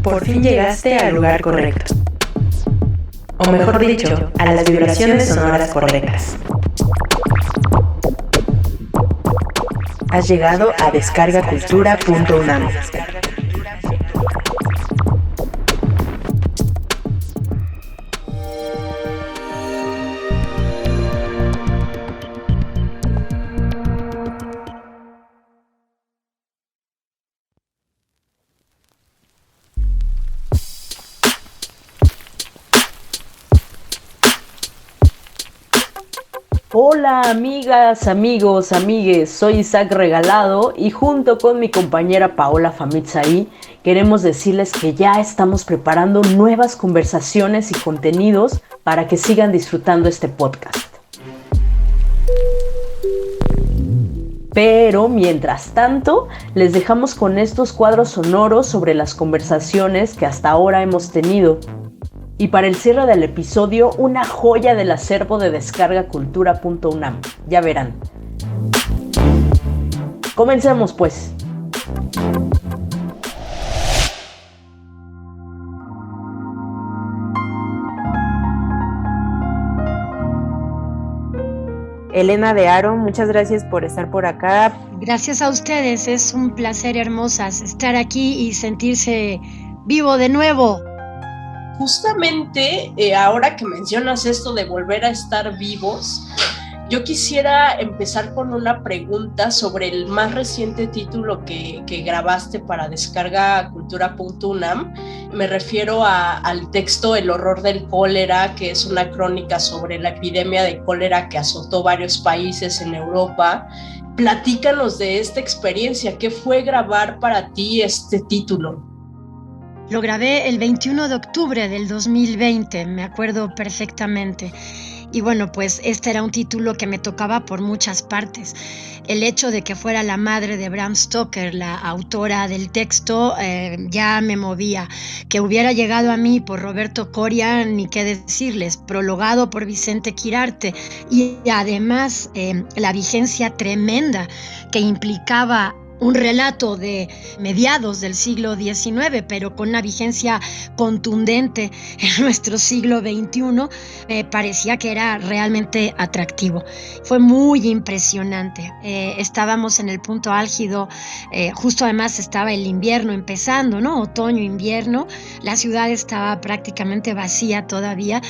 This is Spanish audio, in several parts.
Por fin llegaste al lugar correcto. O mejor dicho, a las vibraciones sonoras correctas. Has llegado a descargacultura.unam. Hola amigas, amigos, amigues, soy Isaac Regalado y junto con mi compañera Paola Famitsai queremos decirles que ya estamos preparando nuevas conversaciones y contenidos para que sigan disfrutando este podcast. Pero mientras tanto, les dejamos con estos cuadros sonoros sobre las conversaciones que hasta ahora hemos tenido. Y para el cierre del episodio, una joya del acervo de descargacultura.unam. Ya verán. Comencemos pues. Elena de Aro, muchas gracias por estar por acá. Gracias a ustedes, es un placer, hermosas, estar aquí y sentirse vivo de nuevo. Justamente ahora que mencionas esto de volver a estar vivos, yo quisiera empezar con una pregunta sobre el más reciente título que grabaste para descargacultura.unam. Me refiero al texto El horror del cólera, que es una crónica sobre la epidemia de cólera que azotó varios países en Europa. Platícanos de esta experiencia. ¿Qué fue grabar para ti este título? Lo grabé el 21 de octubre del 2020, me acuerdo perfectamente. Y bueno, pues este era un título que me tocaba por muchas partes. El hecho de que fuera la madre de Bram Stoker, la autora del texto, ya me movía. Que hubiera llegado a mí por Roberto Coria, ni qué decirles, prologado por Vicente Quirarte. Y además la vigencia tremenda que implicaba un relato de mediados del siglo XIX, pero con una vigencia contundente en nuestro siglo XXI, me parecía que era realmente atractivo. Fue muy impresionante. Estábamos en el punto álgido, justo además estaba el invierno empezando, ¿no? Otoño, invierno. La ciudad estaba prácticamente vacía todavía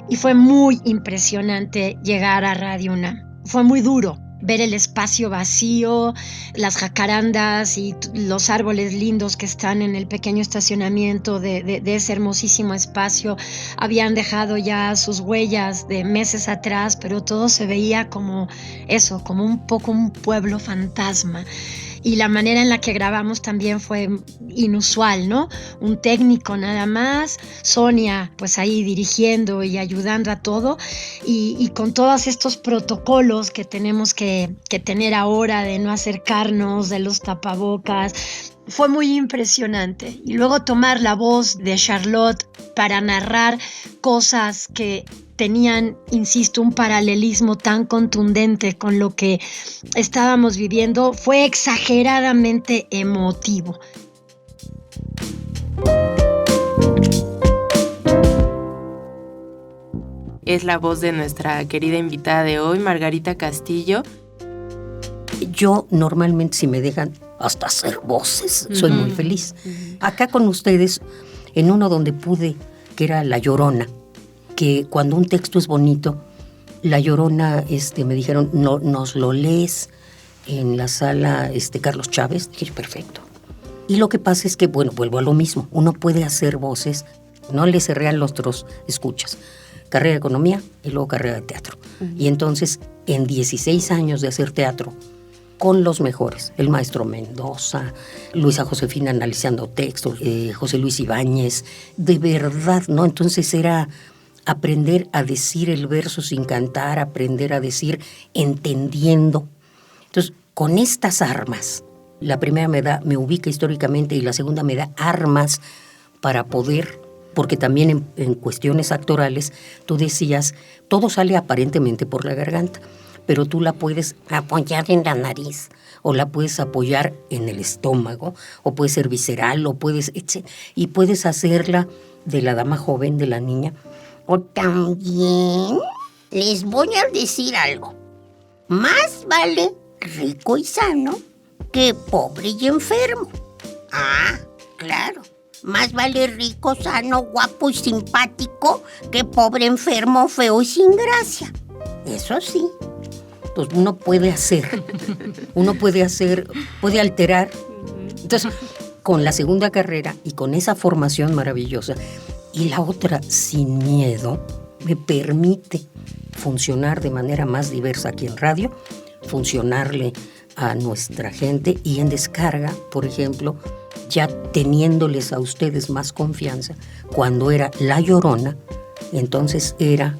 y fue muy impresionante llegar a Radio UNAM. Fue muy duro ver el espacio vacío, las jacarandas y los árboles lindos que están en el pequeño estacionamiento de ese hermosísimo espacio. Habían dejado ya sus huellas de meses atrás, pero todo se veía como eso, como un poco un pueblo fantasma. Y la manera en la que grabamos también fue inusual, ¿no? Un técnico nada más, Sonia pues ahí dirigiendo y ayudando a todo y con todos estos protocolos que tenemos que tener ahora de no acercarnos, de los tapabocas. Fue muy impresionante. Y luego tomar la voz de Charlotte para narrar cosas que tenían, insisto, un paralelismo tan contundente con lo que estábamos viviendo, fue exageradamente emotivo. Es la voz de nuestra querida invitada de hoy, Margarita Castillo. Yo normalmente, si me dejan hasta hacer voces, soy muy feliz. Acá con ustedes, en uno donde pude, que era La Llorona, que cuando un texto es bonito, La Llorona, me dijeron, no, nos lo lees en la sala Carlos Chávez. Dije, perfecto. Y lo que pasa es que, bueno, vuelvo a lo mismo. Uno puede hacer voces, no le cerré a los otros escuchas. Carrera de economía y luego carrera de teatro. Y entonces, en 16 años de hacer teatro, con los mejores, el maestro Mendoza, Luisa Josefina analizando textos, José Luis Ibáñez, de verdad, ¿no? Entonces era aprender a decir el verso sin cantar, aprender a decir entendiendo. Entonces, con estas armas, la primera me ubica históricamente y la segunda me da armas para poder, porque también en cuestiones actorales, tú decías, todo sale aparentemente por la garganta, pero tú la puedes apoyar en la nariz o la puedes apoyar en el estómago, o puede ser visceral, y puedes hacerla de la dama joven, de la niña. O también les voy a decir algo. Más vale rico y sano que pobre y enfermo. Ah, claro. Más vale rico, sano, guapo y simpático que pobre, enfermo, feo y sin gracia. Eso sí. Pues uno puede alterar. Entonces, con la segunda carrera y con esa formación maravillosa, y la otra sin miedo, me permite funcionar de manera más diversa aquí en radio, funcionarle a nuestra gente, y en Descarga, por ejemplo, ya teniéndoles a ustedes más confianza, cuando era La Llorona, entonces era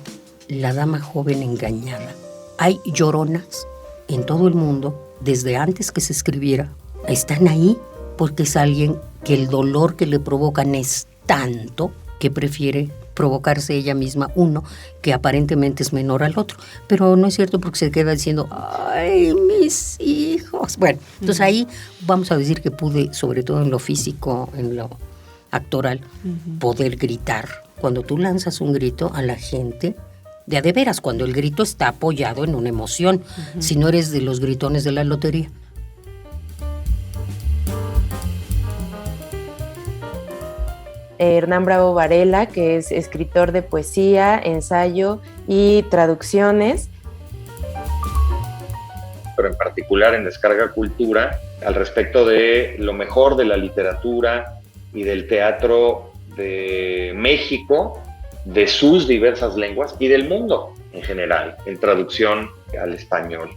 la dama joven engañada. Hay lloronas en todo el mundo, desde antes que se escribiera, están ahí porque es alguien que el dolor que le provocan es tanto que prefiere provocarse ella misma uno que aparentemente es menor al otro, pero no es cierto, porque se queda diciendo ¡ay, mis hijos! Bueno, entonces ahí vamos a decir que pude, sobre todo en lo físico, en lo actoral, poder gritar. Cuando tú lanzas un grito a la gente, de veras, cuando el grito está apoyado en una emoción, si no eres de los gritones de la lotería. Hernán Bravo Varela, que es escritor de poesía, ensayo y traducciones. Pero en particular en Descarga Cultura, al respecto de lo mejor de la literatura y del teatro de México, de sus diversas lenguas y del mundo en general, en traducción al español.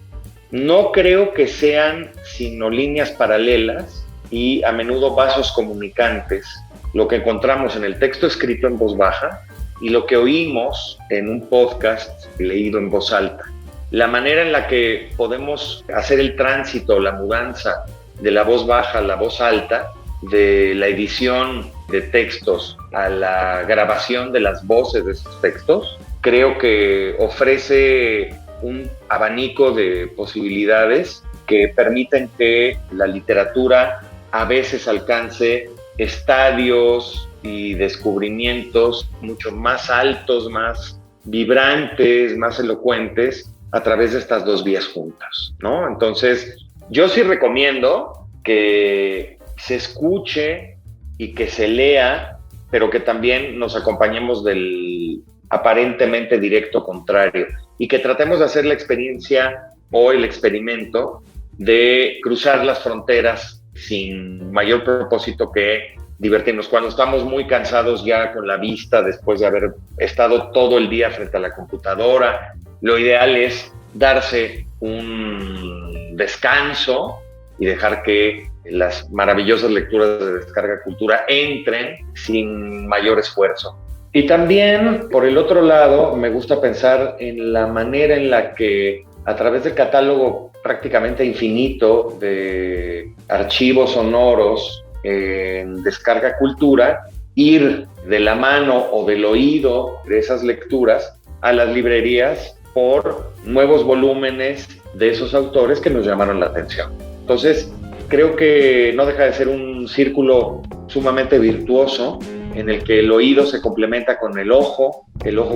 No creo que sean sino líneas paralelas y a menudo vasos comunicantes lo que encontramos en el texto escrito en voz baja y lo que oímos en un podcast leído en voz alta. La manera en la que podemos hacer el tránsito, la mudanza de la voz baja a la voz alta, de la edición de textos a la grabación de las voces de esos textos, creo que ofrece un abanico de posibilidades que permiten que la literatura a veces alcance estadios y descubrimientos mucho más altos, más vibrantes, más elocuentes a través de estas dos vías juntas, ¿no? Entonces, yo sí recomiendo que se escuche y que se lea, pero que también nos acompañemos del aparentemente directo contrario y que tratemos de hacer la experiencia o el experimento de cruzar las fronteras sin mayor propósito que divertirnos. Cuando estamos muy cansados ya con la vista, después de haber estado todo el día frente a la computadora, lo ideal es darse un descanso y dejar que las maravillosas lecturas de Descarga Cultura entren sin mayor esfuerzo. Y también, por el otro lado, me gusta pensar en la manera en la que, a través del catálogo prácticamente infinito de archivos sonoros en Descarga Cultura, ir de la mano o del oído de esas lecturas a las librerías por nuevos volúmenes de esos autores que nos llamaron la atención. Entonces, creo que no deja de ser un círculo sumamente virtuoso en el que el oído se complementa con el ojo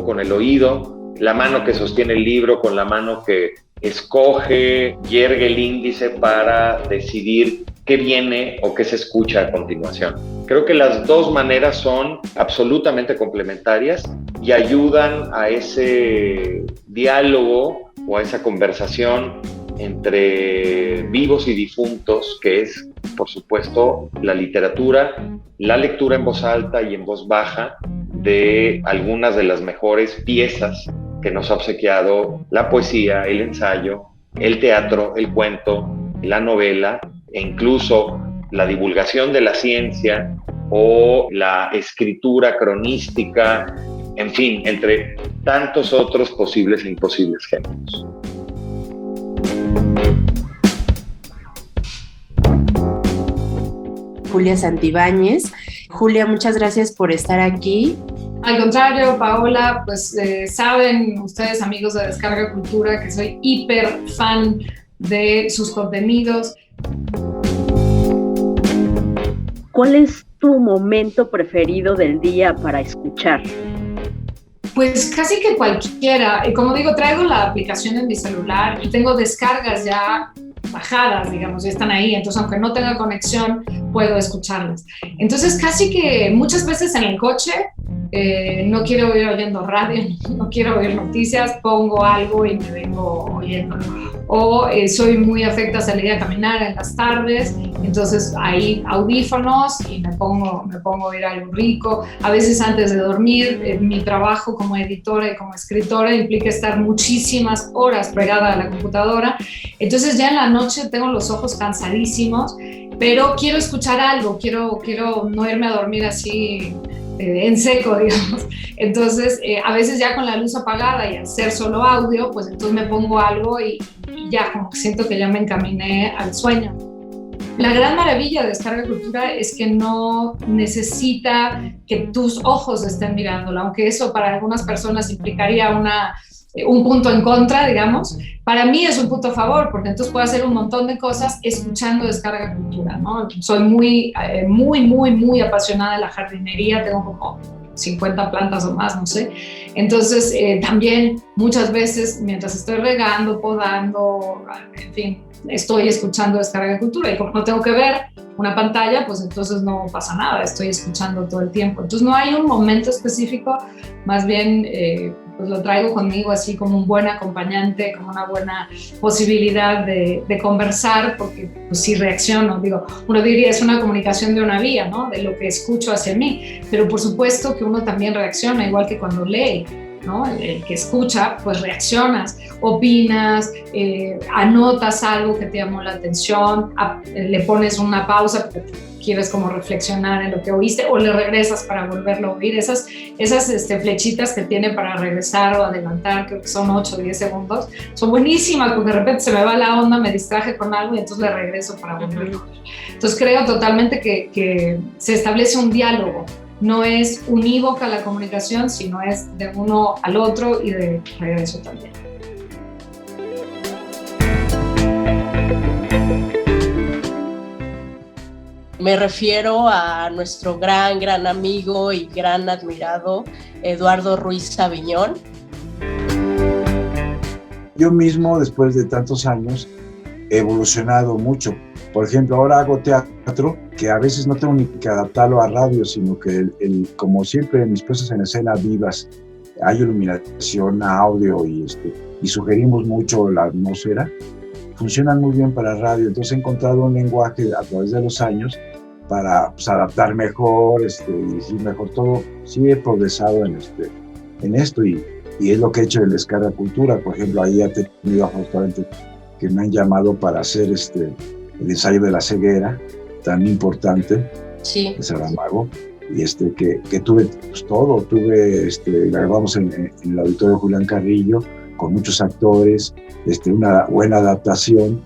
con el oído, la mano que sostiene el libro con la mano que escoge, yergue el índice para decidir qué viene o qué se escucha a continuación. Creo que las dos maneras son absolutamente complementarias y ayudan a ese diálogo o a esa conversación entre vivos y difuntos, que es, por supuesto, la literatura, la lectura en voz alta y en voz baja de algunas de las mejores piezas que nos ha obsequiado la poesía, el ensayo, el teatro, el cuento, la novela e incluso la divulgación de la ciencia o la escritura cronística, en fin, entre tantos otros posibles e imposibles géneros. Julia Santibáñez. Julia, muchas gracias por estar aquí. Al contrario, Paola, pues saben ustedes, amigos de Descarga Cultura, que soy hiper fan de sus contenidos. ¿Cuál es tu momento preferido del día para escuchar? Pues casi que cualquiera. Y como digo, traigo la aplicación en mi celular y tengo descargas ya bajadas, digamos, ya están ahí. Entonces, aunque no tenga conexión, puedo escucharlas. Entonces, casi que muchas veces en el coche, no quiero ir oyendo radio, no quiero oír noticias, pongo algo y me vengo oyendo. O soy muy afecta a salir a caminar en las tardes, entonces ahí audífonos y me pongo a oír algo rico. A veces antes de dormir, mi trabajo como editora y como escritora implica estar muchísimas horas pegada a la computadora, entonces ya en la noche tengo los ojos cansadísimos, pero quiero escuchar algo, quiero no irme a dormir así en seco, digamos. Entonces, a veces ya con la luz apagada y al ser solo audio, pues entonces me pongo algo y ya como que siento que ya me encaminé al sueño. La gran maravilla de Descarga Cultura es que no necesita que tus ojos estén mirándola, aunque eso para algunas personas implicaría un punto en contra, digamos. Para mí es un punto a favor, porque entonces puedo hacer un montón de cosas escuchando Descarga Cultura, ¿no? Soy muy apasionada de la jardinería, tengo como 50 plantas o más, no sé. Entonces, también muchas veces, mientras estoy regando, podando, en fin, estoy escuchando Descarga Cultura, y como no tengo que ver una pantalla, pues entonces no pasa nada, estoy escuchando todo el tiempo. Entonces no hay un momento específico, más bien pues lo traigo conmigo así como un buen acompañante, como una buena posibilidad de conversar, porque pues sí reacciono, digo, uno diría es una comunicación de una vía, ¿no? De lo que escucho hacia mí, pero por supuesto que uno también reacciona, igual que cuando lee, ¿no? El que escucha, pues reaccionas, opinas, anotas algo que te llamó la atención, le pones una pausa porque quieres como reflexionar en lo que oíste, o le regresas para volverlo a oír. Esas flechitas que tiene para regresar o adelantar, creo que son 8 o 10 segundos, son buenísimas porque de repente se me va la onda, me distraje con algo y entonces le regreso para volverlo a oír. Entonces creo totalmente que se establece un diálogo. No es unívoca la comunicación, sino es de uno al otro y de regreso también. Me refiero a nuestro gran amigo y gran admirado Eduardo Ruiz Aviñón. Yo mismo, después de tantos años, he evolucionado mucho. Por ejemplo, ahora hago teatro, que a veces no tengo ni que adaptarlo a radio, sino que como siempre mis puestas en escena vivas, hay iluminación, audio y sugerimos mucho la atmósfera, funcionan muy bien para radio. Entonces he encontrado un lenguaje a través de los años para adaptar mejor, dirigir mejor todo. Sí he progresado en esto y es lo que he hecho en Descarga Cultura. Por ejemplo, ahí he tenido afortunadamente que me han llamado para hacer el ensayo de la ceguera, tan importante, sí, de Saramago, y que tuve pues, todo, grabamos en el auditorio Julián Carrillo, con muchos actores, una buena adaptación,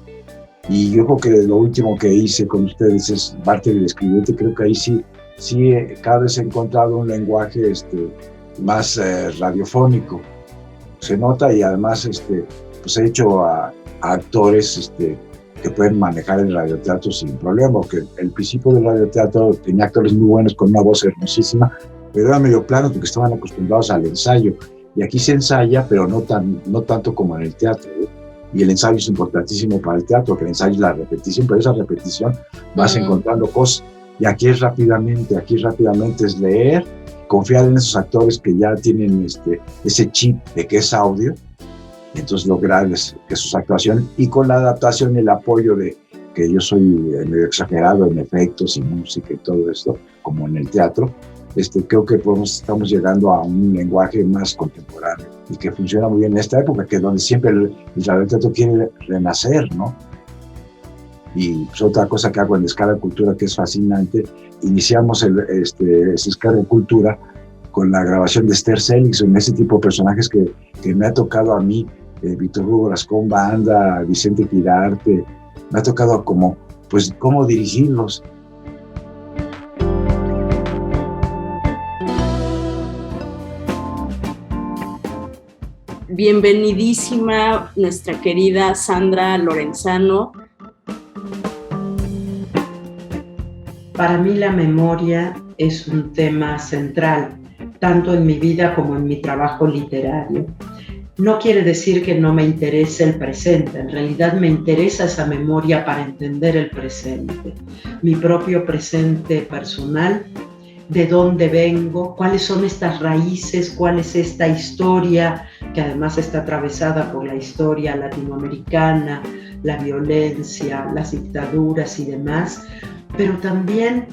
y yo creo que lo último que hice con ustedes es Barter el Escribiente. Creo que ahí sí cada vez he encontrado un lenguaje más radiofónico, se nota, y además pues he hecho a actores que pueden manejar el radioteatro sin problema, porque el principio del radioteatro tenía actores muy buenos con una voz hermosísima, pero era medio plano porque estaban acostumbrados al ensayo, y aquí se ensaya, pero no tanto como en el teatro, ¿eh? Y el ensayo es importantísimo para el teatro, que el ensayo es la repetición, pero esa repetición vas encontrando cosas, y aquí rápidamente es leer, confiar en esos actores que ya tienen ese chip de que es audio, entonces lograr que sus actuaciones, y con la adaptación y el apoyo de que yo soy medio exagerado en efectos y música y todo esto, como en el teatro, creo que estamos llegando a un lenguaje más contemporáneo y que funciona muy bien en esta época, que es donde siempre el radioteatro quiere renacer, ¿no? Y pues, otra cosa que hago en Descarga Cultura que es fascinante, iniciamos Descarga Cultura con la grabación de Esther Seligson, ese tipo de personajes que me ha tocado a mí, Víctor Hugo Rascón Banda, Vicente Quirarte, me ha tocado cómo dirigirlos. bienvenidísima nuestra querida Sandra Lorenzano. Para mí la memoria es un tema central, tanto en mi vida como en mi trabajo literario. No quiere decir que no me interese el presente, en realidad me interesa esa memoria para entender el presente, mi propio presente personal, de dónde vengo, cuáles son estas raíces, cuál es esta historia que además está atravesada por la historia latinoamericana, la violencia, las dictaduras y demás, pero también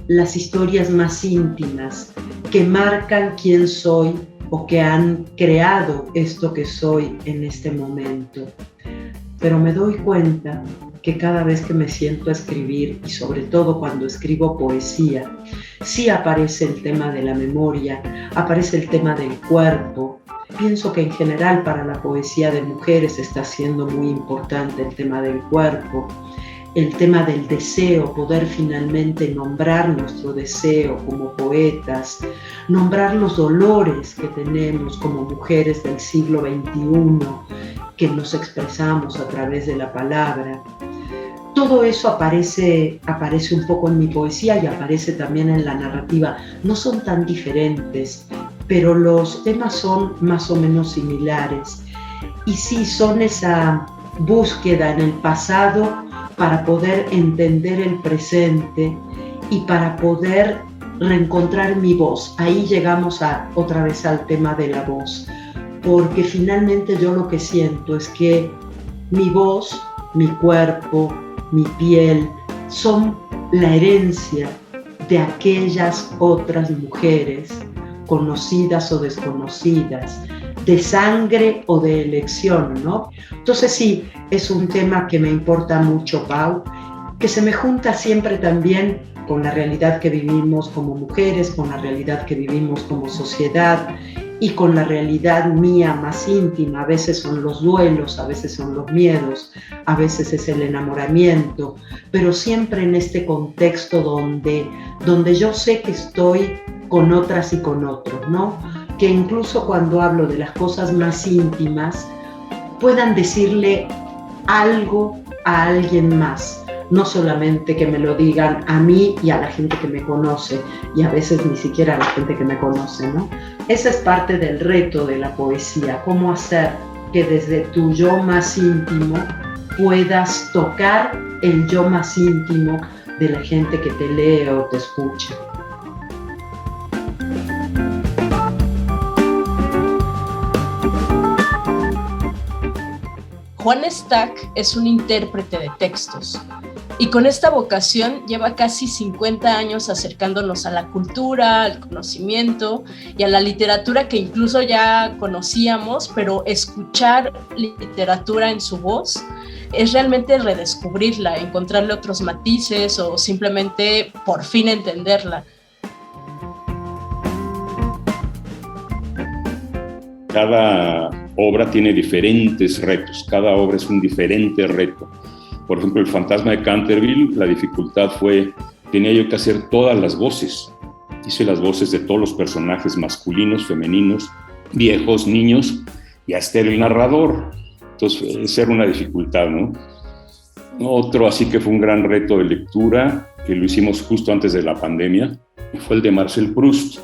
las historias más íntimas que marcan quién soy o que han creado esto que soy en este momento. Pero me doy cuenta que cada vez que me siento a escribir, y sobre todo cuando escribo poesía, sí aparece el tema de la memoria, aparece el tema del cuerpo. Pienso que en general para la poesía de mujeres está siendo muy importante el tema del cuerpo, el tema del deseo, poder finalmente nombrar nuestro deseo como poetas, nombrar los dolores que tenemos como mujeres del siglo XXI, que nos expresamos a través de la palabra. Todo eso aparece un poco en mi poesía y aparece también en la narrativa. No son tan diferentes, pero los temas son más o menos similares. Y sí, son esa búsqueda en el pasado para poder entender el presente y para poder reencontrar mi voz. Ahí llegamos otra vez al tema de la voz, porque finalmente yo lo que siento es que mi voz, mi cuerpo, mi piel son la herencia de aquellas otras mujeres, conocidas o desconocidas, de sangre o de elección, ¿no? Entonces sí, es un tema que me importa mucho, Pau, que se me junta siempre también con la realidad que vivimos como mujeres, con la realidad que vivimos como sociedad y con la realidad mía más íntima. A veces son los duelos, a veces son los miedos, a veces es el enamoramiento, pero siempre en este contexto donde yo sé que estoy con otras y con otros, ¿no? Que incluso cuando hablo de las cosas más íntimas puedan decirle algo a alguien más, no solamente que me lo digan a mí y a la gente que me conoce, y a veces ni siquiera a la gente que me conoce, ¿no? Esa es parte del reto de la poesía, cómo hacer que desde tu yo más íntimo puedas tocar el yo más íntimo de la gente que te lee o te escucha. Juan Stack es un intérprete de textos y con esta vocación lleva casi 50 años acercándonos a la cultura, al conocimiento y a la literatura que incluso ya conocíamos, pero escuchar literatura en su voz es realmente redescubrirla, encontrarle otros matices o simplemente por fin entenderla. Cada obra tiene diferentes retos, cada obra es un diferente reto. Por ejemplo, El fantasma de Canterville, la dificultad tenía yo que hacer todas las voces. Hice las voces de todos los personajes masculinos, femeninos, viejos, niños, y hasta el narrador. Entonces, esa era una dificultad, ¿no? Otro así que fue un gran reto de lectura, que lo hicimos justo antes de la pandemia, fue el de Marcel Proust.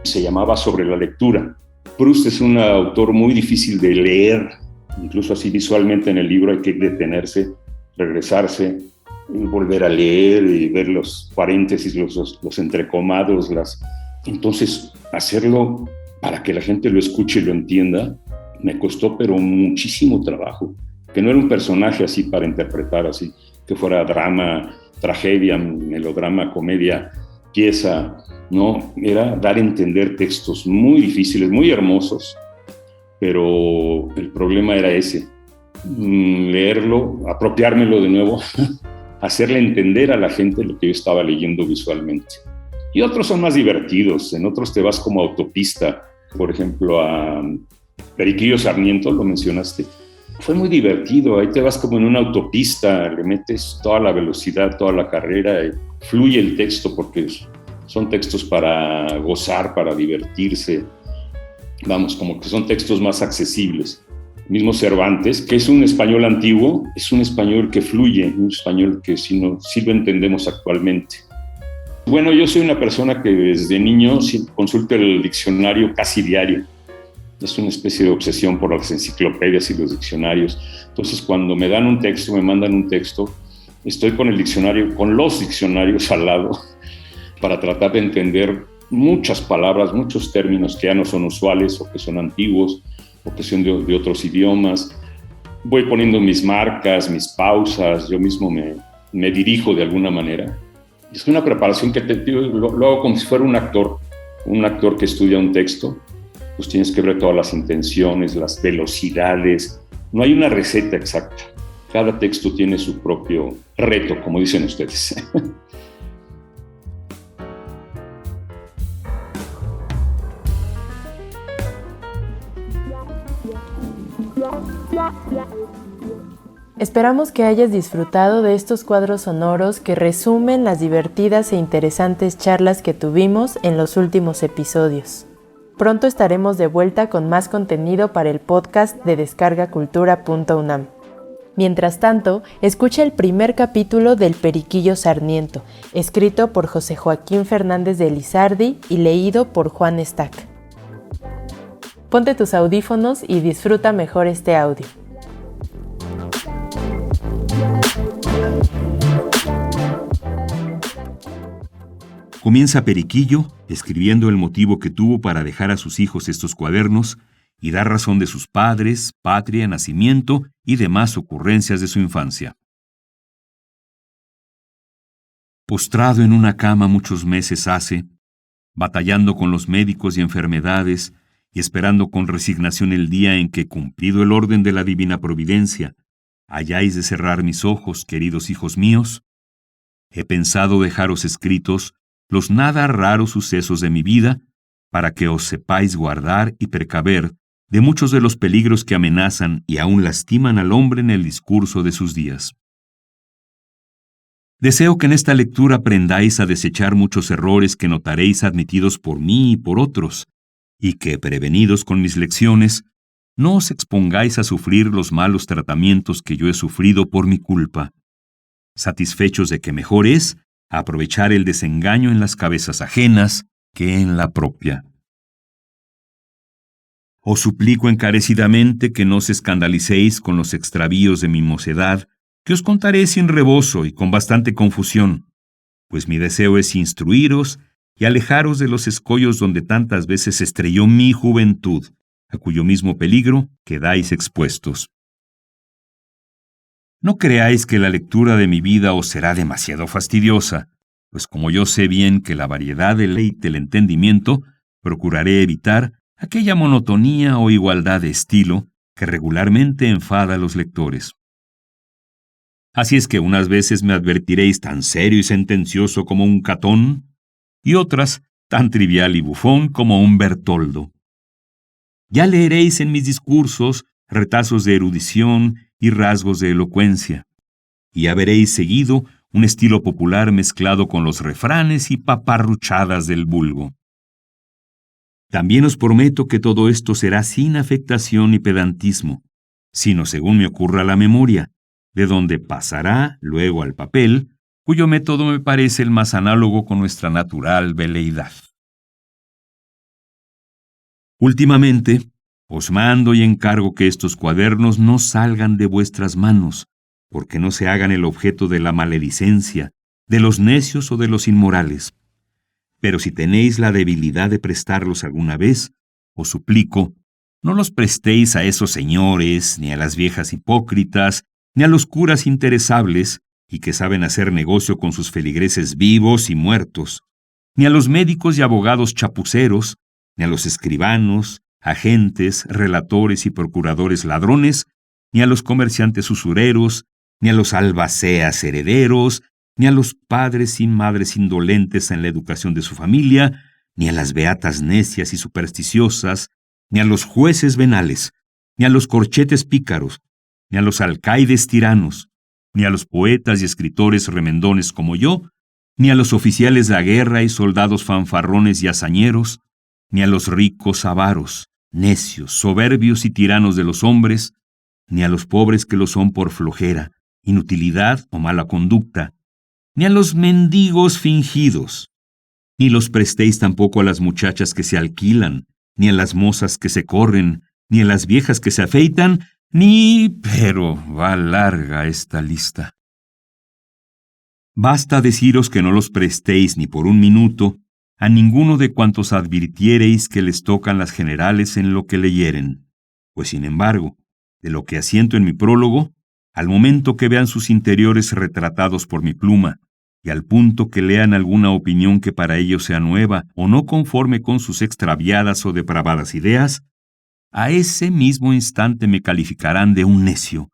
Se llamaba Sobre la lectura. Proust es un autor muy difícil de leer, incluso así visualmente en el libro hay que detenerse, regresarse, volver a leer y ver los paréntesis, los entrecomados. Entonces, hacerlo para que la gente lo escuche y lo entienda, me costó pero muchísimo trabajo, que no era un personaje así para interpretar así, que fuera drama, tragedia, melodrama, comedia, pieza. No, era dar a entender textos muy difíciles, muy hermosos, pero el problema era ese, leerlo, apropiármelo de nuevo, hacerle entender a la gente lo que yo estaba leyendo visualmente. Y otros son más divertidos, en otros te vas como autopista, por ejemplo a Periquillo Sarmiento, lo mencionaste, fue muy divertido, ahí te vas como en una autopista, le metes toda la velocidad, toda la carrera, y fluye el texto porque son textos para gozar, para divertirse. vamos, como que son textos más accesibles. Mismo Cervantes, que es un español antiguo, es un español que fluye, un español que sí lo entendemos actualmente. Bueno, yo soy una persona que desde niño consulto el diccionario casi diario. Es una especie de obsesión por las enciclopedias y los diccionarios. Entonces, cuando me dan un texto, me mandan un texto, estoy con los diccionarios al lado para tratar de entender muchas palabras, muchos términos que ya no son usuales o que son antiguos o que son de otros idiomas. Voy poniendo mis marcas, mis pausas, yo mismo me dirijo de alguna manera. Es una preparación que lo hago como si fuera un actor que estudia un texto. Pues tienes que ver todas las intenciones, las velocidades. No hay una receta exacta. Cada texto tiene su propio reto, como dicen ustedes. Esperamos que hayas disfrutado de estos cuadros sonoros que resumen las divertidas e interesantes charlas que tuvimos en los últimos episodios. Pronto estaremos de vuelta con más contenido para el podcast de descargacultura.unam. Mientras tanto, escucha el primer capítulo del Periquillo Sarniento, escrito por José Joaquín Fernández de Lizardi y leído por Juan Stack. Ponte tus audífonos y disfruta mejor este audio. Comienza Periquillo escribiendo el motivo que tuvo para dejar a sus hijos estos cuadernos y dar razón de sus padres, patria, nacimiento y demás ocurrencias de su infancia. Postrado en una cama muchos meses hace, batallando con los médicos y enfermedades y esperando con resignación el día en que, cumplido el orden de la divina providencia, hayáis de cerrar mis ojos, queridos hijos míos, he pensado dejaros escritos los nada raros sucesos de mi vida, para que os sepáis guardar y precaver de muchos de los peligros que amenazan y aún lastiman al hombre en el discurso de sus días. Deseo que en esta lectura aprendáis a desechar muchos errores que notaréis admitidos por mí y por otros, y que, prevenidos con mis lecciones, no os expongáis a sufrir los malos tratamientos que yo he sufrido por mi culpa, satisfechos de que mejor es aprovechar el desengaño en las cabezas ajenas que en la propia. Os suplico encarecidamente que no os escandalicéis con los extravíos de mi mocedad, que os contaré sin rebozo y con bastante confusión, pues mi deseo es instruiros y alejaros de los escollos donde tantas veces estrelló mi juventud, a cuyo mismo peligro quedáis expuestos. No creáis que la lectura de mi vida os será demasiado fastidiosa, pues como yo sé bien que la variedad deleite el entendimiento, procuraré evitar aquella monotonía o igualdad de estilo que regularmente enfada a los lectores. Así es que unas veces me advertiréis tan serio y sentencioso como un Catón, y otras tan trivial y bufón como un Bertoldo. Ya leeréis en mis discursos retazos de erudición y rasgos de elocuencia, y ya veréis seguido un estilo popular mezclado con los refranes y paparruchadas del vulgo. También os prometo que todo esto será sin afectación y pedantismo, sino según me ocurra la memoria, de donde pasará luego al papel, cuyo método me parece el más análogo con nuestra natural veleidad. Últimamente, os mando y encargo que estos cuadernos no salgan de vuestras manos, porque no se hagan el objeto de la maledicencia, de los necios o de los inmorales. Pero si tenéis la debilidad de prestarlos alguna vez, os suplico, no los prestéis a esos señores, ni a las viejas hipócritas, ni a los curas interesables, y que saben hacer negocio con sus feligreses vivos y muertos, ni a los médicos y abogados chapuceros, ni a los escribanos, agentes, relatores y procuradores ladrones, ni a los comerciantes usureros, ni a los albaceas herederos, ni a los padres y madres indolentes en la educación de su familia, ni a las beatas necias y supersticiosas, ni a los jueces venales, ni a los corchetes pícaros, ni a los alcaides tiranos, ni a los poetas y escritores remendones como yo, ni a los oficiales de la guerra y soldados fanfarrones y hazañeros, ni a los ricos avaros, necios, soberbios y tiranos de los hombres, ni a los pobres que lo son por flojera, inutilidad o mala conducta, ni a los mendigos fingidos, ni los prestéis tampoco a las muchachas que se alquilan, ni a las mozas que se corren, ni a las viejas que se afeitan, pero va larga esta lista. Basta deciros que no los prestéis ni por un minuto a ninguno de cuantos advirtiereis que les tocan las generales en lo que leyeren, pues sin embargo, de lo que asiento en mi prólogo, al momento que vean sus interiores retratados por mi pluma, y al punto que lean alguna opinión que para ellos sea nueva o no conforme con sus extraviadas o depravadas ideas, a ese mismo instante me calificarán de un necio.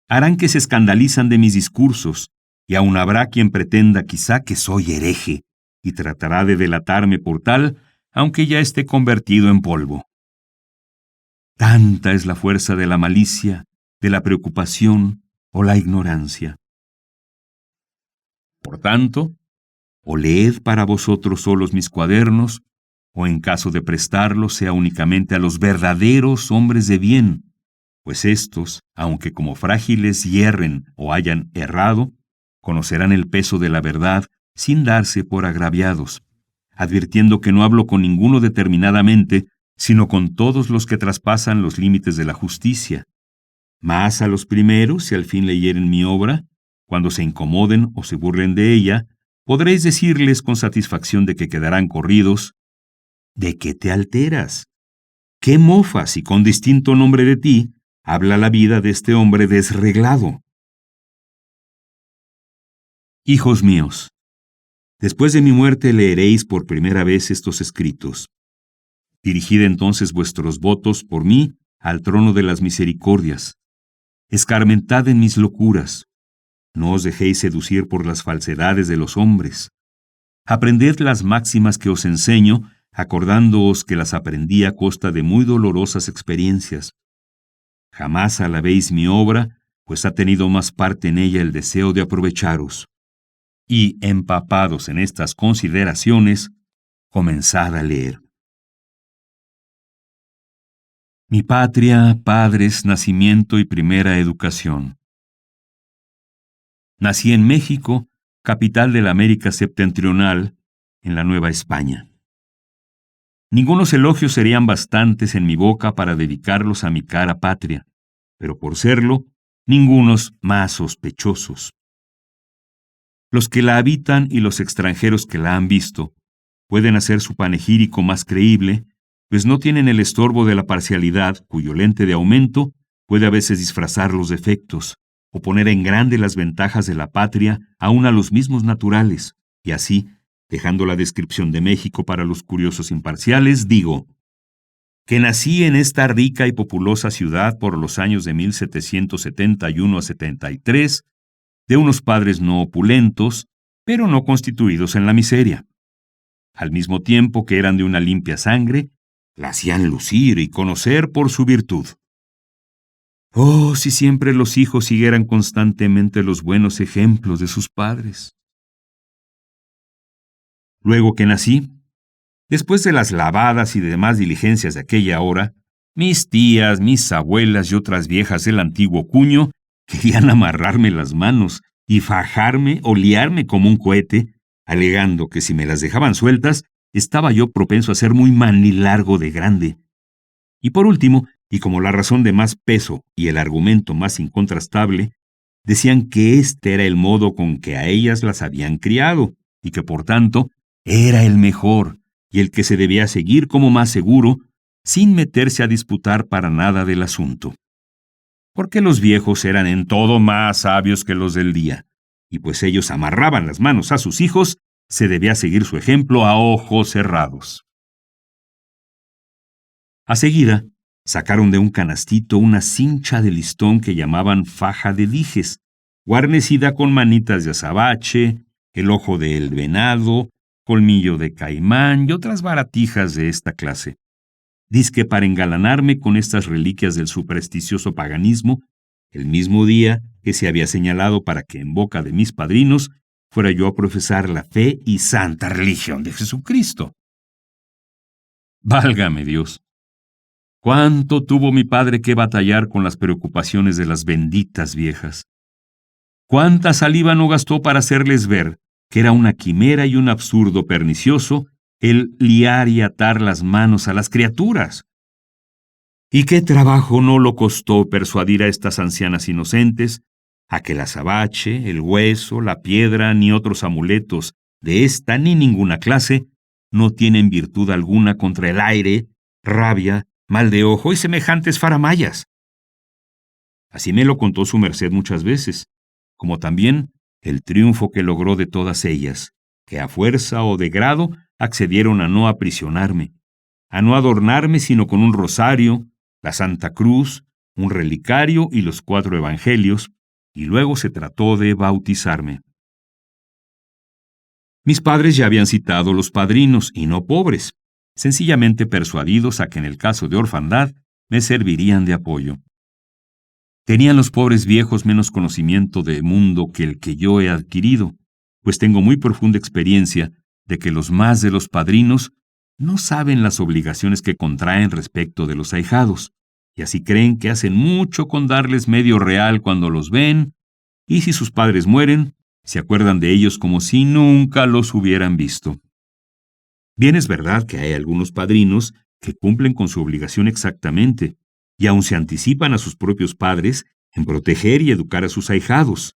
Harán que se escandalizan de mis discursos, y aun habrá quien pretenda quizá que soy hereje, y tratará de delatarme por tal, aunque ya esté convertido en polvo. Tanta es la fuerza de la malicia, de la preocupación o la ignorancia. Por tanto, o leed para vosotros solos mis cuadernos, o en caso de prestarlos sea únicamente a los verdaderos hombres de bien, pues éstos, aunque como frágiles hierren o hayan errado, conocerán el peso de la verdad sin darse por agraviados, advirtiendo que no hablo con ninguno determinadamente, sino con todos los que traspasan los límites de la justicia. Más a los primeros, si al fin leyeren mi obra, cuando se incomoden o se burlen de ella, podréis decirles con satisfacción de que quedarán corridos. ¿De qué te alteras? ¿Qué mofas y con distinto nombre de ti habla la vida de este hombre desreglado? Hijos míos, después de mi muerte leeréis por primera vez estos escritos. Dirigid entonces vuestros votos por mí al trono de las misericordias. Escarmentad en mis locuras. No os dejéis seducir por las falsedades de los hombres. Aprended las máximas que os enseño, acordándoos que las aprendí a costa de muy dolorosas experiencias. Jamás alabéis mi obra, pues ha tenido más parte en ella el deseo de aprovecharos. Y, empapados en estas consideraciones, comenzad a leer. Mi patria, padres, nacimiento y primera educación. Nací en México, capital de la América septentrional, en la Nueva España. Ningunos elogios serían bastantes en mi boca para dedicarlos a mi cara patria, pero por serlo, ningunos más sospechosos. Los que la habitan y los extranjeros que la han visto pueden hacer su panegírico más creíble, pues no tienen el estorbo de la parcialidad, cuyo lente de aumento puede a veces disfrazar los defectos, o poner en grande las ventajas de la patria aun a los mismos naturales, y así, dejando la descripción de México para los curiosos imparciales, digo, que nací en esta rica y populosa ciudad por los años de 1771 a 73, de unos padres no opulentos, pero no constituidos en la miseria. Al mismo tiempo que eran de una limpia sangre, la hacían lucir y conocer por su virtud. Oh, si siempre los hijos siguieran constantemente los buenos ejemplos de sus padres. Luego que nací, después de las lavadas y demás diligencias de aquella hora, mis tías, mis abuelas y otras viejas del antiguo cuño querían amarrarme las manos y fajarme o liarme como un cohete, alegando que si me las dejaban sueltas, estaba yo propenso a ser muy manilargo de grande. Y por último, y como la razón de más peso y el argumento más incontrastable, decían que este era el modo con que a ellas las habían criado, y que por tanto era el mejor, y el que se debía seguir como más seguro, sin meterse a disputar para nada del asunto. Porque los viejos eran en todo más sabios que los del día, y pues ellos amarraban las manos a sus hijos, se debía seguir su ejemplo a ojos cerrados. A seguida, sacaron de un canastito una cincha de listón que llamaban faja de dijes, guarnecida con manitas de azabache, el ojo del venado, colmillo de caimán y otras baratijas de esta clase. Dizque para engalanarme con estas reliquias del supersticioso paganismo, el mismo día que se había señalado para que en boca de mis padrinos fuera yo a profesar la fe y santa religión de Jesucristo. Válgame Dios. ¿Cuánto tuvo mi padre que batallar con las preocupaciones de las benditas viejas? ¿Cuánta saliva no gastó para hacerles ver que era una quimera y un absurdo pernicioso el liar y atar las manos a las criaturas? ¿Y qué trabajo no lo costó persuadir a estas ancianas inocentes a que el azabache, el hueso, la piedra ni otros amuletos de esta ni ninguna clase no tienen virtud alguna contra el aire, rabia, mal de ojo y semejantes faramayas? Así me lo contó su merced muchas veces, como también el triunfo que logró de todas ellas, que a fuerza o de grado accedieron a no aprisionarme, a no adornarme sino con un rosario, la Santa Cruz, un relicario y los 4 evangelios, y luego se trató de bautizarme. Mis padres ya habían citado los padrinos, y no pobres, sencillamente persuadidos a que en el caso de orfandad me servirían de apoyo. Tenían los pobres viejos menos conocimiento de mundo que el que yo he adquirido, pues tengo muy profunda experiencia de que los más de los padrinos no saben las obligaciones que contraen respecto de los ahijados, y así creen que hacen mucho con darles medio real cuando los ven, y si sus padres mueren, se acuerdan de ellos como si nunca los hubieran visto. Bien es verdad que hay algunos padrinos que cumplen con su obligación exactamente, y aun se anticipan a sus propios padres en proteger y educar a sus ahijados.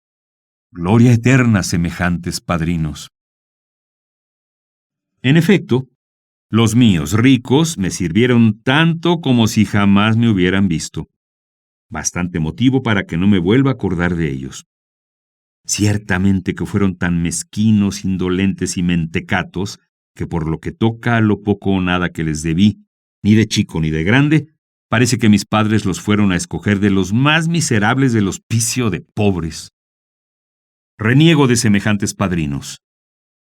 Gloria eterna a semejantes padrinos. En efecto, los míos ricos me sirvieron tanto como si jamás me hubieran visto. Bastante motivo para que no me vuelva a acordar de ellos. Ciertamente que fueron tan mezquinos, indolentes y mentecatos, que por lo que toca a lo poco o nada que les debí, ni de chico ni de grande, parece que mis padres los fueron a escoger de los más miserables del hospicio de pobres. Reniego de semejantes padrinos,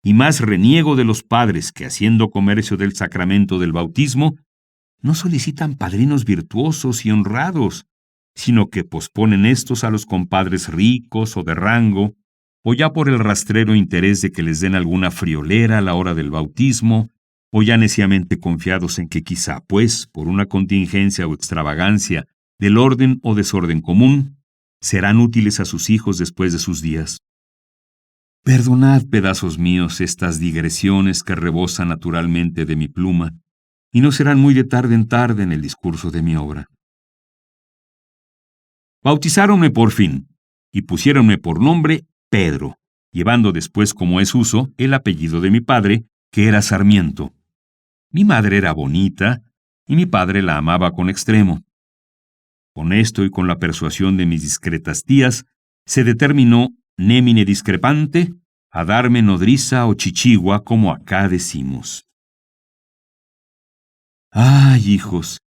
y más reniego de los padres que, haciendo comercio del sacramento del bautismo, no solicitan padrinos virtuosos y honrados, sino que posponen estos a los compadres ricos o de rango, o ya por el rastrero interés de que les den alguna friolera a la hora del bautismo, o ya neciamente confiados en que quizá, pues, por una contingencia o extravagancia del orden o desorden común, serán útiles a sus hijos después de sus días. Perdonad, pedazos míos, estas digresiones que rebosan naturalmente de mi pluma, y no serán muy de tarde en tarde en el discurso de mi obra. Bautizáronme por fin, y pusiéronme por nombre Pedro, llevando después, como es uso, el apellido de mi padre, que era Sarmiento. Mi madre era bonita, y mi padre la amaba con extremo. Con esto y con la persuasión de mis discretas tías, se determinó, nemine discrepante, a darme nodriza o chichigua, como acá decimos. ¡Ay, hijos!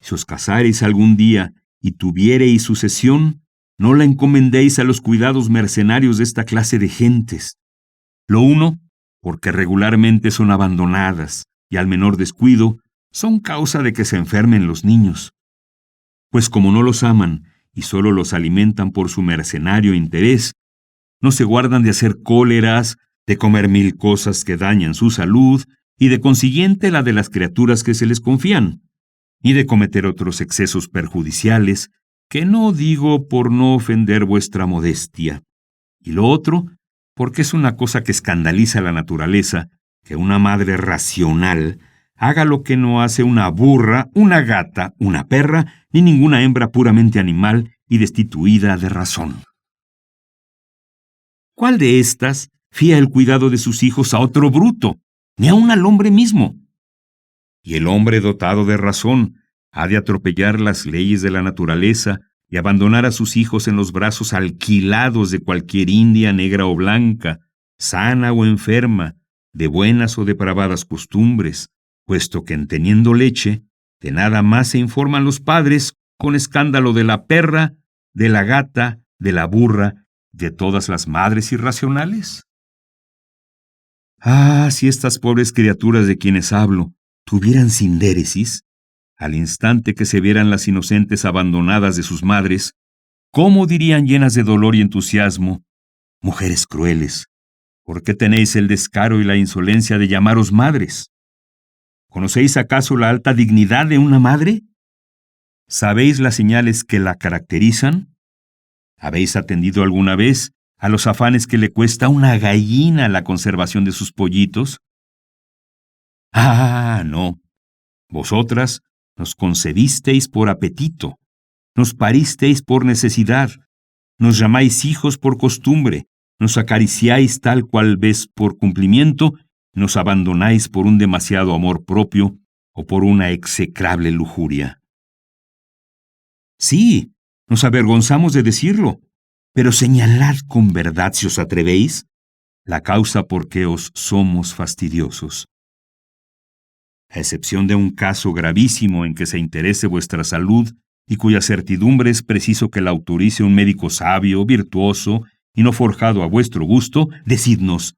Si os casareis algún día y tuviereis sucesión, no la encomendéis a los cuidados mercenarios de esta clase de gentes. Lo uno, porque regularmente son abandonadas, y al menor descuido, son causa de que se enfermen los niños. Pues como no los aman, y solo los alimentan por su mercenario interés, no se guardan de hacer cóleras, de comer 1000 cosas que dañan su salud, y de consiguiente la de las criaturas que se les confían, ni de cometer otros excesos perjudiciales, que no digo por no ofender vuestra modestia. Y lo otro, porque es una cosa que escandaliza a la naturaleza, que una madre racional haga lo que no hace una burra, una gata, una perra, ni ninguna hembra puramente animal y destituida de razón. ¿Cuál de estas fía el cuidado de sus hijos a otro bruto, ni aun al hombre mismo? Y el hombre dotado de razón ha de atropellar las leyes de la naturaleza y abandonar a sus hijos en los brazos alquilados de cualquier india negra o blanca, sana o enferma, de buenas o depravadas costumbres, puesto que en teniendo leche, de nada más se informan los padres con escándalo de la perra, de la gata, de la burra, de todas las madres irracionales. Ah, si estas pobres criaturas de quienes hablo tuvieran sindéresis, al instante que se vieran las inocentes abandonadas de sus madres, ¿cómo dirían llenas de dolor y entusiasmo? Mujeres crueles, ¿por qué tenéis el descaro y la insolencia de llamaros madres? ¿Conocéis acaso la alta dignidad de una madre? ¿Sabéis las señales que la caracterizan? ¿Habéis atendido alguna vez a los afanes que le cuesta a una gallina la conservación de sus pollitos? Ah, no. Vosotras nos concebisteis por apetito, nos paristeis por necesidad, nos llamáis hijos por costumbre, nos acariciáis tal cual vez por cumplimiento, nos abandonáis por un demasiado amor propio o por una execrable lujuria. Sí, nos avergonzamos de decirlo, pero señalad con verdad, si os atrevéis, la causa por qué os somos fastidiosos. A excepción de un caso gravísimo en que se interese vuestra salud y cuya certidumbre es preciso que la autorice un médico sabio, virtuoso y no forjado a vuestro gusto, decidnos,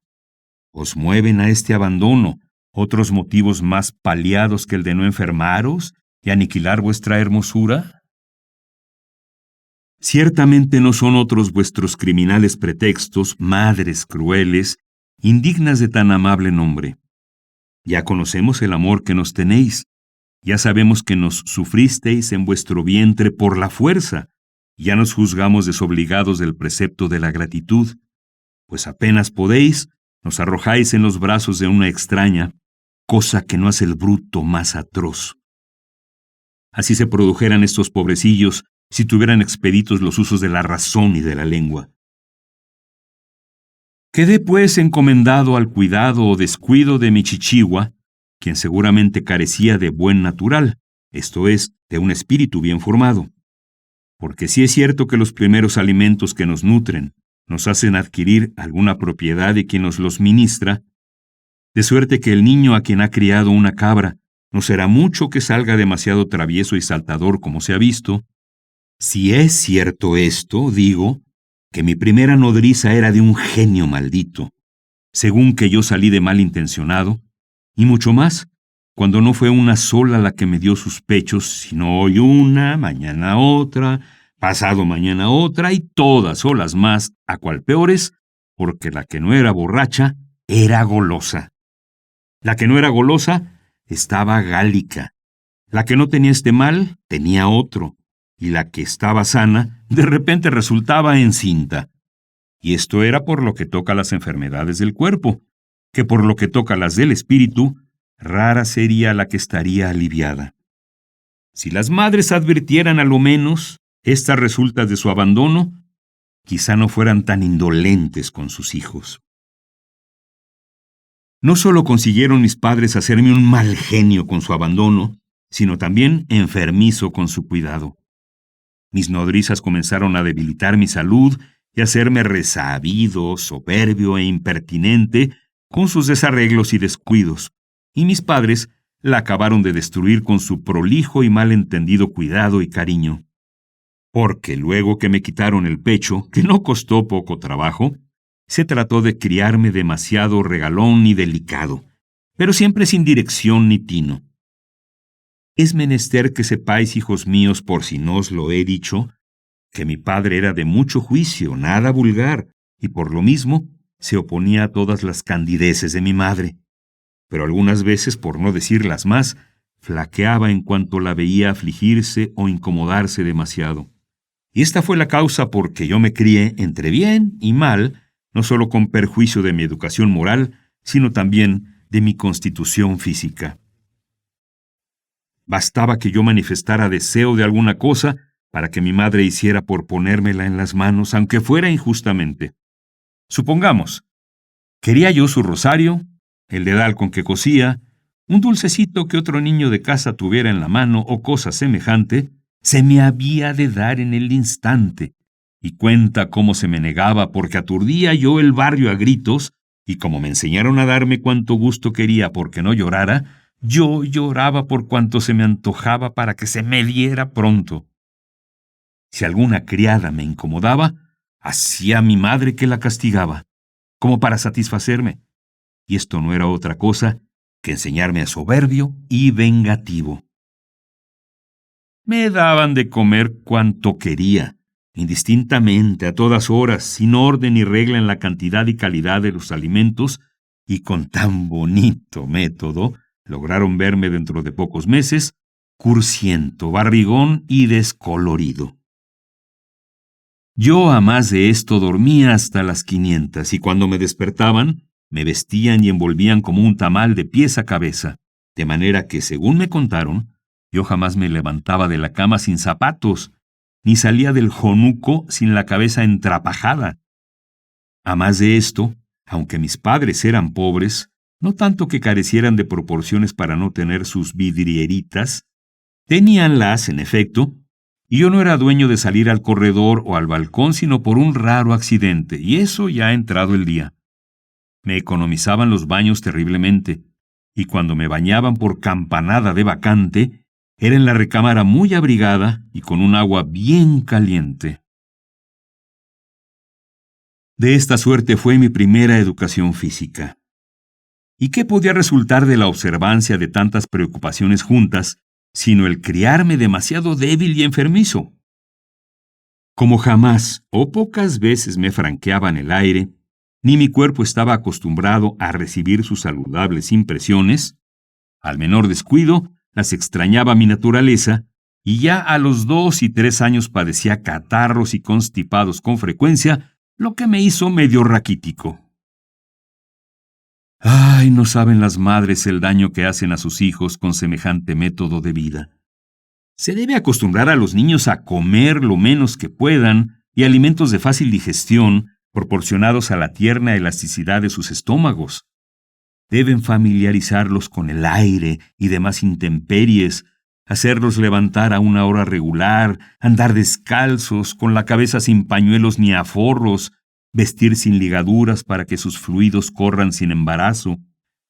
¿os mueven a este abandono otros motivos más paliados que el de no enfermaros y aniquilar vuestra hermosura? Ciertamente no son otros vuestros criminales pretextos, madres crueles, indignas de tan amable nombre. Ya conocemos el amor que nos tenéis, ya sabemos que nos sufristeis en vuestro vientre por la fuerza, ya nos juzgamos desobligados del precepto de la gratitud, pues apenas podéis, nos arrojáis en los brazos de una extraña, cosa que no hace el bruto más atroz. Así se produjeran estos pobrecillos si tuvieran expeditos los usos de la razón y de la lengua. Quedé pues encomendado al cuidado o descuido de mi chichigua, quien seguramente carecía de buen natural, esto es, de un espíritu bien formado. Porque sí es cierto que los primeros alimentos que nos nutren nos hacen adquirir alguna propiedad de quien nos los ministra, de suerte que el niño a quien ha criado una cabra no será mucho que salga demasiado travieso y saltador como se ha visto. Si es cierto esto, digo, que mi primera nodriza era de un genio maldito, según que yo salí de mal intencionado, y mucho más, cuando no fue una sola la que me dio sus pechos, sino hoy una, mañana otra, pasado mañana otra, y todas solas más, a cual peores, porque la que no era borracha era golosa. La que no era golosa estaba gálica. La que no tenía este mal tenía otro. Y la que estaba sana, de repente resultaba encinta. Y esto era por lo que toca las enfermedades del cuerpo, que por lo que toca las del espíritu, rara sería la que estaría aliviada. Si las madres advirtieran a lo menos estas resultas de su abandono, quizá no fueran tan indolentes con sus hijos. No solo consiguieron mis padres hacerme un mal genio con su abandono, sino también enfermizo con su cuidado. Mis nodrizas comenzaron a debilitar mi salud y a hacerme resabido, soberbio e impertinente con sus desarreglos y descuidos, y mis padres la acabaron de destruir con su prolijo y mal entendido cuidado y cariño. Porque luego que me quitaron el pecho, que no costó poco trabajo, se trató de criarme demasiado regalón y delicado, pero siempre sin dirección ni tino. Es menester que sepáis, hijos míos, por si no os lo he dicho, que mi padre era de mucho juicio, nada vulgar, y por lo mismo se oponía a todas las candideces de mi madre. Pero algunas veces, por no decirlas más, flaqueaba en cuanto la veía afligirse o incomodarse demasiado. Y esta fue la causa por que yo me crié entre bien y mal, no solo con perjuicio de mi educación moral, sino también de mi constitución física. Bastaba que yo manifestara deseo de alguna cosa para que mi madre hiciera por ponérmela en las manos, aunque fuera injustamente. Supongamos, quería yo su rosario, el dedal con que cosía, un dulcecito que otro niño de casa tuviera en la mano o cosa semejante, se me había de dar en el instante, y cuenta cómo se me negaba porque aturdía yo el barrio a gritos, y como me enseñaron a darme cuanto gusto quería porque no llorara, yo lloraba por cuanto se me antojaba para que se me diera pronto. Si alguna criada me incomodaba, hacía mi madre que la castigaba, como para satisfacerme, y esto no era otra cosa que enseñarme a soberbio y vengativo. Me daban de comer cuanto quería, indistintamente, a todas horas, sin orden ni regla en la cantidad y calidad de los alimentos, y con tan bonito método lograron verme dentro de pocos meses cursiento, barrigón y descolorido. Yo, a más de esto, dormía hasta las 500 y cuando me despertaban, me vestían y envolvían como un tamal de pies a cabeza, de manera que, según me contaron, yo jamás me levantaba de la cama sin zapatos, ni salía del jonuco sin la cabeza entrapajada. A más de esto, aunque mis padres eran pobres, no tanto que carecieran de proporciones para no tener sus vidrieritas, teníanlas, en efecto, y yo no era dueño de salir al corredor o al balcón sino por un raro accidente, y eso ya ha entrado el día. Me economizaban los baños terriblemente, y cuando me bañaban por campanada de bacante, era en la recámara muy abrigada y con un agua bien caliente. De esta suerte fue mi primera educación física. ¿Y qué podía resultar de la observancia de tantas preocupaciones juntas, sino el criarme demasiado débil y enfermizo? Como jamás o pocas veces me franqueaban el aire, ni mi cuerpo estaba acostumbrado a recibir sus saludables impresiones, al menor descuido las extrañaba mi naturaleza, y ya a los 2 y 3 años padecía catarros y constipados con frecuencia, lo que me hizo medio raquítico. Ay, no saben las madres el daño que hacen a sus hijos con semejante método de vida. Se debe acostumbrar a los niños a comer lo menos que puedan y alimentos de fácil digestión, proporcionados a la tierna elasticidad de sus estómagos. Deben familiarizarlos con el aire y demás intemperies, hacerlos levantar a una hora regular, andar descalzos, con la cabeza sin pañuelos ni aforros, vestir sin ligaduras para que sus fluidos corran sin embarazo,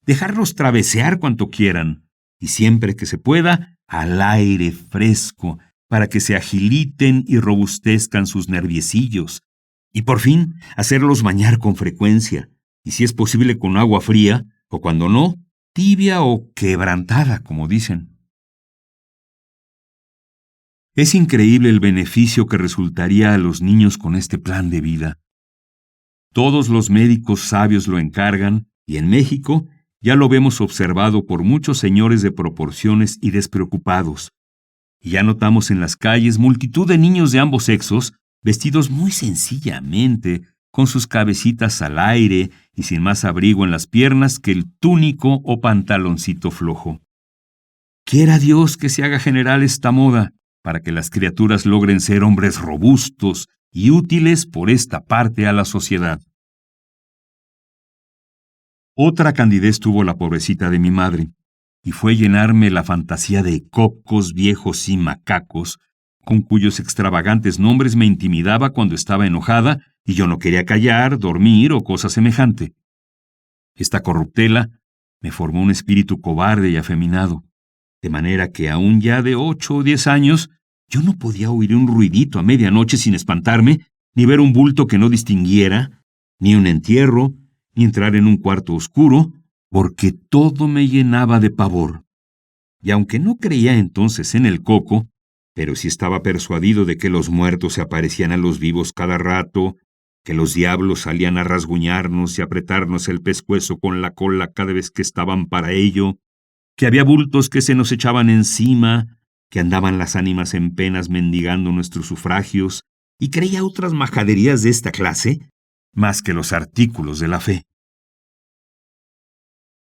dejarlos travesear cuanto quieran, y siempre que se pueda, al aire fresco, para que se agiliten y robustezcan sus nerviecillos, y por fin hacerlos bañar con frecuencia, y si es posible con agua fría, o cuando no, tibia o quebrantada, como dicen. Es increíble el beneficio que resultaría a los niños con este plan de vida. Todos los médicos sabios lo encargan, y en México ya lo vemos observado por muchos señores de proporciones y despreocupados. Y ya notamos en las calles multitud de niños de ambos sexos, vestidos muy sencillamente, con sus cabecitas al aire y sin más abrigo en las piernas que el túnico o pantaloncito flojo. Quiera Dios que se haga general esta moda, para que las criaturas logren ser hombres robustos y útiles por esta parte a la sociedad. Otra candidez tuvo la pobrecita de mi madre, y fue llenarme la fantasía de cocos viejos y macacos, con cuyos extravagantes nombres me intimidaba cuando estaba enojada y yo no quería callar, dormir o cosa semejante. Esta corruptela me formó un espíritu cobarde y afeminado, de manera que aún ya de 8 o 10 años yo no podía oír un ruidito a medianoche sin espantarme, ni ver un bulto que no distinguiera, ni un entierro, ni entrar en un cuarto oscuro, porque todo me llenaba de pavor. Y aunque no creía entonces en el coco, pero sí estaba persuadido de que los muertos se aparecían a los vivos cada rato, que los diablos salían a rasguñarnos y apretarnos el pescuezo con la cola cada vez que estaban para ello, que había bultos que se nos echaban encima, que andaban las ánimas en penas mendigando nuestros sufragios, y creía otras majaderías de esta clase, más que los artículos de la fe.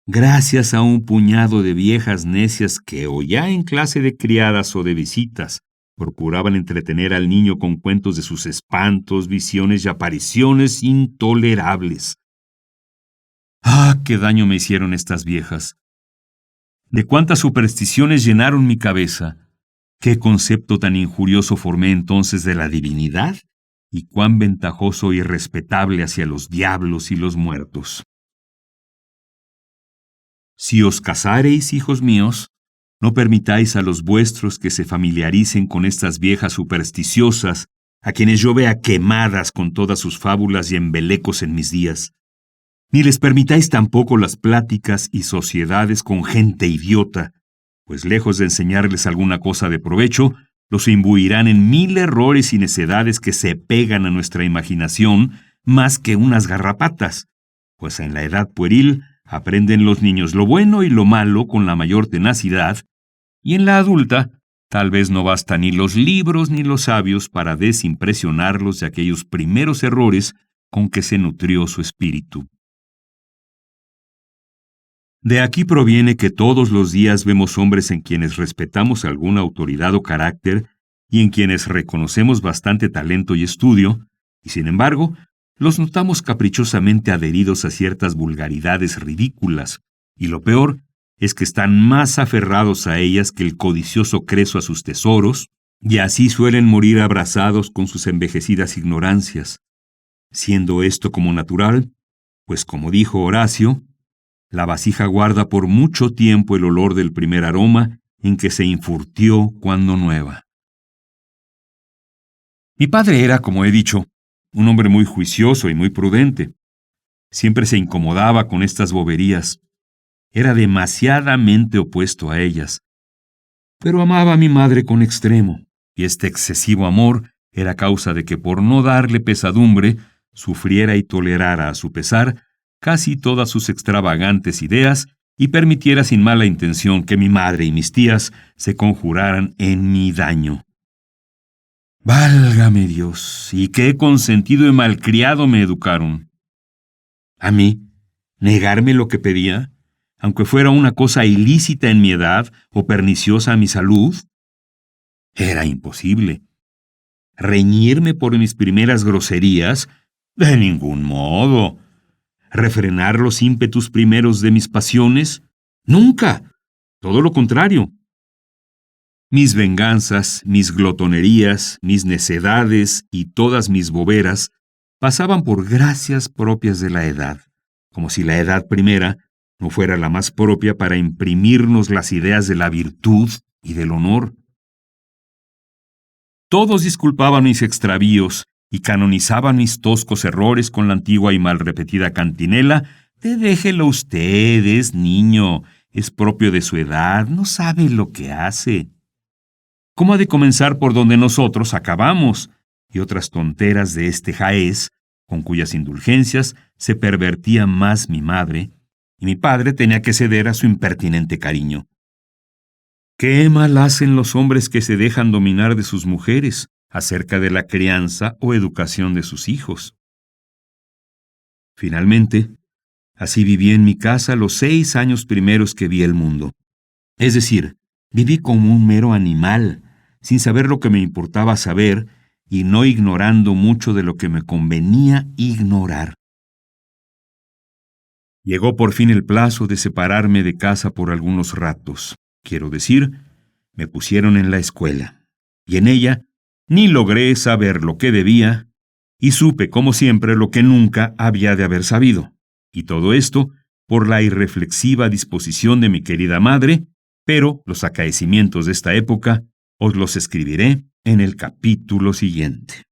Gracias a un puñado de viejas necias que o ya en clase de criadas o de visitas procuraban entretener al niño con cuentos de sus espantos, visiones y apariciones intolerables. ¡Ah, qué daño me hicieron estas viejas! De cuántas supersticiones llenaron mi cabeza, qué concepto tan injurioso formé entonces de la divinidad y cuán ventajoso y respetable hacia los diablos y los muertos. Si os casareis, hijos míos, no permitáis a los vuestros que se familiaricen con estas viejas supersticiosas, a quienes yo vea quemadas con todas sus fábulas y embelecos en mis días. Ni les permitáis tampoco las pláticas y sociedades con gente idiota, pues lejos de enseñarles alguna cosa de provecho, los imbuirán en 1000 errores y necedades que se pegan a nuestra imaginación más que unas garrapatas, pues en la edad pueril aprenden los niños lo bueno y lo malo con la mayor tenacidad, y en la adulta tal vez no basta ni los libros ni los sabios para desimpresionarlos de aquellos primeros errores con que se nutrió su espíritu. De aquí proviene que todos los días vemos hombres en quienes respetamos alguna autoridad o carácter y en quienes reconocemos bastante talento y estudio, y sin embargo, los notamos caprichosamente adheridos a ciertas vulgaridades ridículas, y lo peor es que están más aferrados a ellas que el codicioso Creso a sus tesoros, y así suelen morir abrazados con sus envejecidas ignorancias, siendo esto como natural, pues como dijo Horacio, la vasija guarda por mucho tiempo el olor del primer aroma en que se infurtió cuando nueva. Mi padre era, como he dicho, un hombre muy juicioso y muy prudente. Siempre se incomodaba con estas boberías. Era demasiadamente opuesto a ellas. Pero amaba a mi madre con extremo, y este excesivo amor era causa de que por no darle pesadumbre, sufriera y tolerara a su pesar casi todas sus extravagantes ideas y permitiera sin mala intención que mi madre y mis tías se conjuraran en mi daño. Válgame Dios, y qué consentido y malcriado me educaron. A mí, negarme lo que pedía, aunque fuera una cosa ilícita en mi edad o perniciosa a mi salud, era imposible. Reñirme por mis primeras groserías, de ningún modo. ¿Refrenar los ímpetus primeros de mis pasiones? ¡Nunca! Todo lo contrario. Mis venganzas, mis glotonerías, mis necedades y todas mis boberas pasaban por gracias propias de la edad, como si la edad primera no fuera la más propia para imprimirnos las ideas de la virtud y del honor. Todos disculpaban mis extravíos y canonizaban mis toscos errores con la antigua y mal repetida cantinela de déjelo usted, es niño, es propio de su edad, no sabe lo que hace. ¿Cómo ha de comenzar por donde nosotros acabamos? Y otras tonteras de este jaez, con cuyas indulgencias se pervertía más mi madre, y mi padre tenía que ceder a su impertinente cariño. ¿Qué mal hacen los hombres que se dejan dominar de sus mujeres acerca de la crianza o educación de sus hijos? Finalmente, así viví en mi casa los 6 años primeros que vi el mundo. Es decir, viví como un mero animal, sin saber lo que me importaba saber y no ignorando mucho de lo que me convenía ignorar. Llegó por fin el plazo de separarme de casa por algunos ratos. Quiero decir, me pusieron en la escuela, y en ella ni logré saber lo que debía, y supe, como siempre, lo que nunca había de haber sabido. Y todo esto por la irreflexiva disposición de mi querida madre, pero los acaecimientos de esta época os los escribiré en el capítulo siguiente.